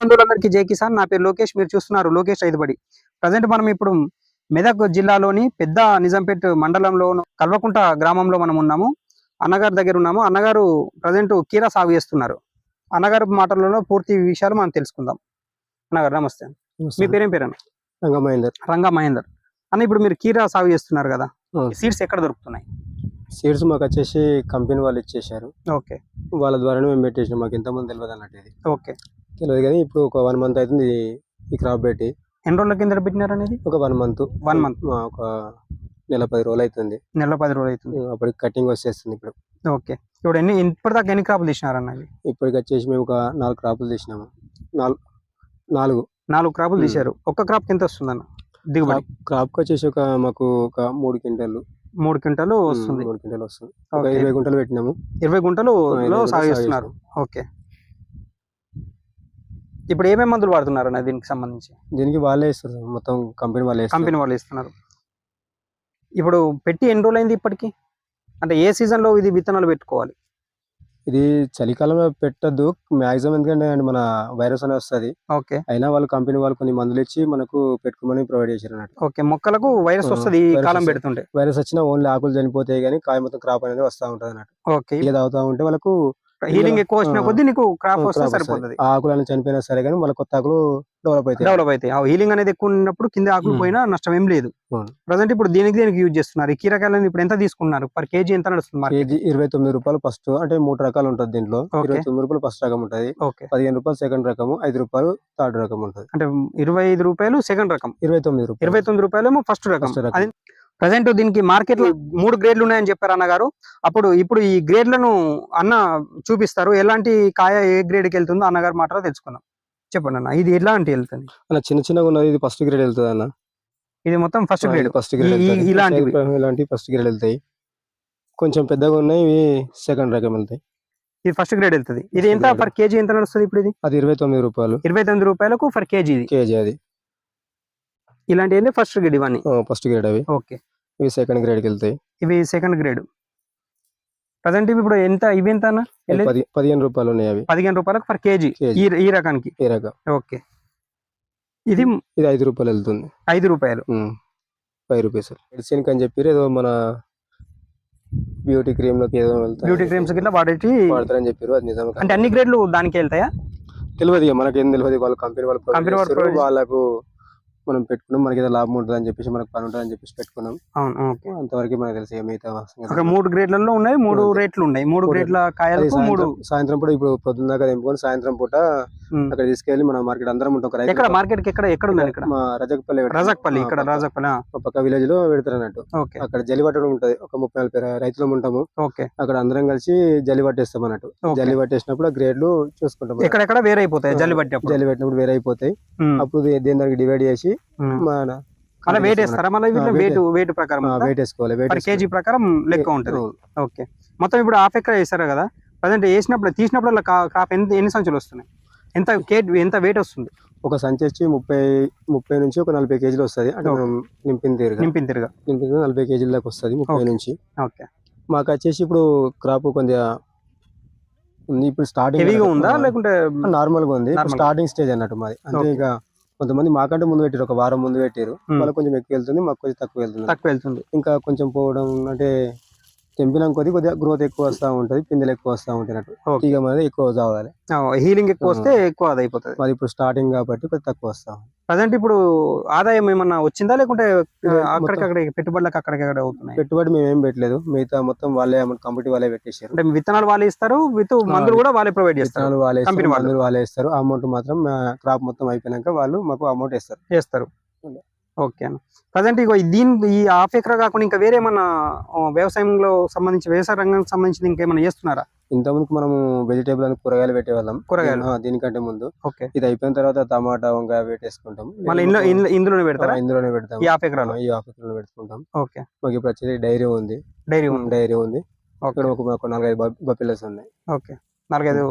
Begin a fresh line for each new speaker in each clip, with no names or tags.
బంధువులందరికీ జై కిసాన్. నా పేరు లోకేష్. మీరు చూస్తున్నారు లోకేష్ రైతుబడి. ప్రజెంట్ మనం ఇప్పుడు మెదక్ జిల్లాలోని పెద్ద నిజాంపేట్ మండలంలో కల్వకుంట గ్రామంలో మనం ఉన్నాము. అన్నగారి దగ్గర ఉన్నాము. అన్నగారు ప్రజెంట్ కీరా సాగు చేస్తున్నారు. అన్నగారు మాటలలో పూర్తి విషయాలు మనం తెలుసుకుందాం. అన్నగారు నమస్తే. మీ పేరేం పేరు అన్న? రంగా మహేందర్ అన్న. ఇప్పుడు మీరు కీరా సాగు చేస్తున్నారు కదా, సీడ్స్ ఎక్కడ దొరుకుతున్నాయి?
సీడ్స్ మాకు వచ్చేసి కంపెనీ వాళ్ళు ఇచ్చేసారు.
ఓకే.
వాళ్ళ ద్వారానే మేము పెట్టేసాం. మాకు ఇంతకుముందు తెలియదు అన్నట్టు. ఇది
ఓకే,
తెలియదు కానీ ఇప్పుడు ఒక 1 month అవుతుంది ఈ క్రాప్ పెట్టి.
ఎన్ని రోజుల కింద పెట్టినారు అనేది?
ఒక 1 month. ఒక నెల 10 రోజులు అవుతుంది.
నెల 10 రోజులు అవుతుంది.
అప్పటికి కటింగ్ వచ్చేస్తుంది ఇప్పుడు.
ఓకే. ఇప్పుడు ఇప్పటిదాకా ఎన్ని క్రాపులు తీసినారు అన్నది?
ఇప్పటికి వచ్చేసి మేము ఒక 4 క్రాపులు తీసినాము.
4 క్రాపులు తీశారు. ఒక్క క్రాప్ ఎంత వస్తుంది అన్న దిగుబడి?
క్రాప్ వచ్చేసి మాకు ఒక 3 క్వింటాలు.
3 క్వింటాలు వస్తుంది.
3 క్వింటాలు వస్తుంది. ఒక 20 గుంటలు పెట్టినాము.
20 గుంటలు సాగు చేస్తున్నారు. ఓకే. ఇప్పుడు ఏమేమి మందులు వాడుతున్నారు అన్న దీనికి సంబంధించి?
దీనికి వాళ్ళే ఇస్తారు, మొత్తం కంపెనీ వాళ్ళే
ఇస్తున్నారు. ఇప్పుడు పెట్టి ఎన్ని రోజులు అయింది ఇప్పటికి? అంటే ఏ సీజన్ లో ఇది విత్తనాలు పెట్టుకోవాలి?
ఇది చలికాలంలో పెట్టద్దు మాక్సిమం, ఎందుకంటే మన వైరస్ అనేది వస్తుంది.
ఓకే.
అయినా వాళ్ళు కంపెనీ వాళ్ళు కొన్ని మందులు ఇచ్చి మనకు పెట్టుకోమని ప్రొవైడ్ చేశారు అన్నట్టు.
ఓకే. మొక్కలకు వైరస్ వస్తుంది కాలం పెడుతుంటే.
వైరస్ వచ్చినా ఓన్లీ ఆకులు చనిపోతాయి కానీ కాయ మొత్తం క్రాప్ అనేది వస్తూ ఉంటుంది అన్నట్టు.
ఓకే.
ఇక తాగుతూ ఉంటే వాళ్ళకు
హీలింగ్ ఎక్కువ వచ్చిన కొద్దీ నీకు క్రాప్ వస్తే సరిపోతుంది.
ఆకులను చనిపోయినా సరే కానీ మళ్ళీ కొత్త ఆకులు డెవలప్ అవుతాయి.
హీలింగ్ అనేది ఎక్కువ ఉన్నప్పుడు కింద ఆకులు పోయినా నష్టం ఏం లేదు. ప్రజెంట్ ఇప్పుడు దీనికి యూజ్ చేస్తున్నారు. ఈ కీరకాయలను ఇప్పుడు ఎంత తీసుకున్నారు? పర్ కేజీ ఎంత నడుస్తుంది?
కేజీ 29 రూపాయలు ఫస్ట్. అంటే 3 రకాలు ఉంటుంది దీంట్లో. 29 రూపాయలు ఫస్ట్ రకం ఉంటుంది. 15 రూపాయలు సెకండ్ రకము, 5 రూపాయలు థర్డ్ రకం ఉంటుంది.
అంటే 25 రూపాయలు సెకండ్ రకం, 29 రూపాయలు ఫస్ట్ రకం. ప్రజెంట్ దీనికి మార్కెట్ లో 3 గ్రేడ్లు ఉన్నాయని చెప్పారు అన్నగారు. ఇప్పుడు ఈ గ్రేడ్లను అన్న చూపిస్తారు. ఎలాంటి కాయ ఏ గ్రేడ్ కి వెళ్తుందో అన్నగారు మాటలో తెలుసుకున్నాం. చెప్పండి అన్న, ఇది ఎలాంటి వెళ్తుంది?
అన్న చిన్నగా ఉన్నది ఇది ఫస్ట్ గ్రేడ్ వెళ్తుంది అన్న.
ఇది మొత్తం ఫస్ట్ గ్రేడ్.
ఇలాంటి ఫస్ట్ గ్రేడ్ వెళ్తాయి. కొంచెం పెద్దగా ఉన్నాయి ఇవి సెకండ్ రకం వెళ్తాయి.
ఇది ఫస్ట్ గ్రేడ్ వెళ్తుంది. ఇది ఎంత పర్ కేజీ ఎంత నడుస్తుంది ఇప్పుడు? ఇది
అది 29 రూపాయలు.
29 రూపాయలకు పర్ కేజీ.
అది
ఇలాంటి ఫస్ట్ గ్రేడ్. ఇవన్నీ
ఫస్ట్ గ్రేడ్ అవి.
ఓకే.
ఇవి సెకండ్ గ్రేడ్ కి వెళ్తాయి.
ఇవి సెకండ్ గ్రేడ్. ప్రజెంట్ ఇప్పుడు ఎంత? ఇవి ఎంత అన్న?
15 రూపాయలు ఉన్నాయి. అవి 15
రూపాయలకు పర్ కేజీ ఈ రకానికి. ఓకే. ఇది
5 రూపాయలు వెళ్తుంది.
5 రూపాయలు.
5 రూపీస్. మెడిసిన్ అని చెప్పి ఏదో మన బ్యూటీ క్రీమ్ లోకి ఏదో
బ్యూటీ క్రీమ్స్ గిట్లా
వాడతారని చెప్పారు. అది నిజం?
అంటే అన్ని గ్రేడ్లు దానికి వెళ్తాయా?
తెలియదు, మనకేం తెలియదు. వాళ్ళు కంపెనీ వాళ్ళకు మనం పెట్టుకున్నాం. మనకి ఏదో లాభం ఉంటుంది అని చెప్పేసి, మనకు పని ఉంటుంది అని చెప్పేసి పెట్టుకున్నాం. అంతవరకు మనకు తెలిసి మిగతా
3 గ్రేడ్లలో ఉన్నాయి. 3 రేట్లు ఉన్నాయి. 3 గ్రేడ్ల కాయలు.
సాయంత్రం పూట ఇప్పుడు పొద్దున్న దాకా తెంపుకొని సాయంత్రం పూట అక్కడ తీసుకెళ్లి మన మార్కెట్ అందరం ఉంటాం.
ఎక్కడ మార్కెట్ ఎక్కడ ఉంది? ఇక్కడ
మా రజక్పల్లి. ఇక్కడ
రాజక్పల్లి
పక్క విలేజ్ లో పెడతారు అన్నట్టు. అక్కడ జల్లి పట్టడం ఉంటది. ఒక 30-40 రైతులు ఉంటాము. అక్కడ అందరం కలిసి జల్లి పట్టేస్తాం అన్నట్టు. జల్లి పట్టేసినప్పుడు ఆ గ్రేడ్లు చూసుకుంటాం.
ఎక్కడెక్కడ వేరే అయిపోతాయి. జల్లి
పట్టినప్పుడు వేరే అయిపోతాయి. అప్పుడు దేని దానికి డివైడ్ చేసి
అలా వెయిట్ వేస్తారా? మళ్ళీ వెయిట్ ప్రకారం
వెయిట్ వేసుకోవాలి.
కేజీ ప్రకారం లెక్క ఉంటుంది. ఓకే. మొత్తం ఇప్పుడు హాఫ్ ఎకరా వేస్తారు కదా. ప్రజెంట్ తీసినప్పుడు క్రాప్ ఎన్ని సంచులు వస్తున్నాయి? ఎంత వెయిట్ వస్తుంది?
ఒక సంచి వచ్చి 30 నుంచి ఒక 40 కేజీలు వస్తుంది. అంటే నింపిన తిరగా 40 కేజీల దాకా వస్తుంది. 30 నుంచి.
ఓకే.
మాకు వచ్చేసి ఇప్పుడు క్రాప్ కొంచెం ఉంది. ఇప్పుడు స్టార్టింగ్
హెవీగా ఉందా లేకుంటే
నార్మల్ గా ఉంది? స్టార్టింగ్ స్టేజ్ అన్నట్టు మాది. అంటే ఇక కొంతమంది మాకంటే ముందు పెట్టారు, ఒక వారం ముందు పెట్టారు. వాళ్ళకి కొంచెం ఎక్కువ వెళ్తుంది, మాకు కొంచెం తక్కువ వెళ్తుంది. ఇంకా కొంచెం పోవడం అంటే తెంపినాం కొద్దిగా గ్రోత్ ఎక్కువ వస్తూ ఉంటది, పిందెలు ఎక్కువ వస్తూ ఉంటాయి. ఇక మనది ఎక్కువ కావాలి.
హీలింగ్ ఎక్కువ వస్తే ఎక్కువ ఆదాయం అయిపోతుంది.
అది ఇప్పుడు స్టార్టింగ్ కాబట్టి కొంచెం తక్కువ వస్తాం.
ప్రజెంట్ ఇప్పుడు ఆదాయం ఏమన్నా వచ్చిందా లేకుంటే అక్కడికక్కడ పెట్టుబడులకు అక్కడికక్కడ అవుతున్నాయి?
పెట్టుబడి మేము ఏం పెట్టలేదు. మిగతా మొత్తం వాళ్ళే కంపెనీ వాళ్ళే పెట్టేశారు.
అంటే విత్తనాలు వాళ్ళే ఇస్తారు, మందులు కూడా వాళ్ళే ప్రొవైడ్ చేస్తారు.
వాళ్ళే ఇస్తారు. అమౌంట్ మాత్రం క్రాప్ మొత్తం అయిపోయినాక వాళ్ళు మాకు అమౌంట్ ఇస్తారు.
ఓకే అన్న. ప్రజెంట్ ఈ హాఫ్ ఎకరా కాకుండా ఇంకా వేరే ఏమన్నా వ్యవసాయంలో సంబంధించి, వ్యవసాయ రంగానికి సంబంధించి ఇంకేమన్నా చేస్తున్నారా?
ఇంతకుముందు మనము వెజిటేబుల్ అని కూరగాయలు పెట్టేవాళ్ళం. దీనికంటే ముందు. ఇది అయిపోయిన తర్వాత టమాటా, వంకాయ పెట్టేసుకుంటాం.
ఇందులోనే పెడతాం.
ఈ హాఫ్ ఎకరాలో పెట్టుకుంటాం.
ఓకే.
మాకు ఇప్పుడు వచ్చేది డైరీ ఉంది. ఇక్కడ ఒక 4-5 బఫెలోస్ ఉన్నాయి.
ఓకే. 4-5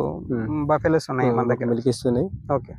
బఫెలోస్ ఉన్నాయి మన దగ్గర.
మిల్క్ ఇస్తున్నాయి.
ఓకే.